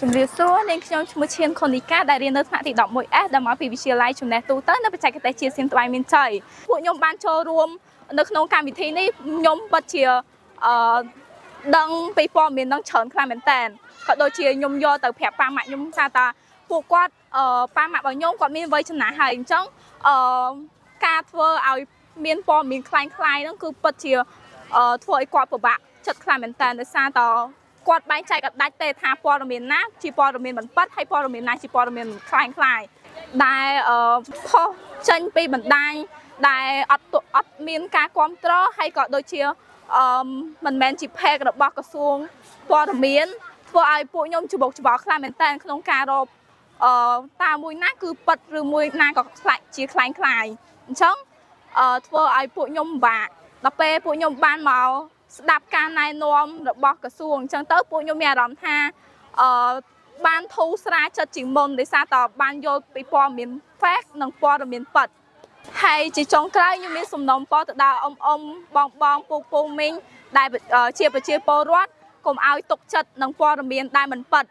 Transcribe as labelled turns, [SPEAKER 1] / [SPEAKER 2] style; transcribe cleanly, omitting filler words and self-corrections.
[SPEAKER 1] ជំរាបសួរនាងខ្ញុំឈ្មោះឈៀនខូនីកាដែលរៀននៅថ្នាក់ទី 11S ដែលមកពីវិទ្យាល័យចំណេះទូទៅនៅបច្ចេកទេសជាសៀមត្បៃមានជ័យពួកខ្ញុំបានចូលរួមនៅក្នុងកម្មវិធីនេះខ្ញុំពិតជាដឹងពីព័ត៌មាននឹងច្រើនខ្លាំងមែនតើក៏ដូចជាខ្ញុំយកទៅប្រាប់ប៉ាម៉ាក់ខ្ញុំថាតើពួកគាត់ប៉ាម៉ាក់របស់ខ្ញុំគាត់មានវ័យចំណាស់ហើយអញ្ចឹងការធ្វើឲ្យមានព័ត៌មានคล้ายហ្នឹងគឺពិតជាធ្វើឲ្យគាត់ពិបាកចិត្តខ្លាំងមែនតើដោយសារតគាត់បែងចែកអត់ដាច់ទេថាព័ត៌មានណាជាព័ត៌មានមិនពិតហើយព័ត៌មានណាជាព័ត៌មានคล้ายដែលផុសចេញពីបណ្ដាញដែលអត់មានការគ្រប់គ្រងហើយក៏ដូចជាមិនមែនជាផេករបស់ក្រសួងព័ត៌មានធ្វើឲ្យពួកខ្ញុំច្បុកច្បល់ខ្លាំងមែនតើក្នុងការរកតាមួយណាគឺពិតឬមួយណាក៏ខ្លាចជាคล้ายអញ្ចឹងធ្វើឲ្យពួកខ្ញុំពិបាកដល់ពេលពួកខ្ញុំបានមកស្ដាប់ការណែនាំរបស់ក្រសួងអញ្ចឹងទៅពួកខ្ញុំមានអារម្មណ៍ថាបានធូរស្រាលចិត្តជាងមុនដោយសារតបានយល់ពីព័ត៌មាន fact និងព័ត៌មានពិតហើយជាចុងក្រោយខ្ញុំមានសំណូមពរទៅដល់បងពូមីងដែលជាប្រជាពលរដ្ឋកុំឲ្យទុកចិត្តនឹងព័ត៌មានដែលមិនពិត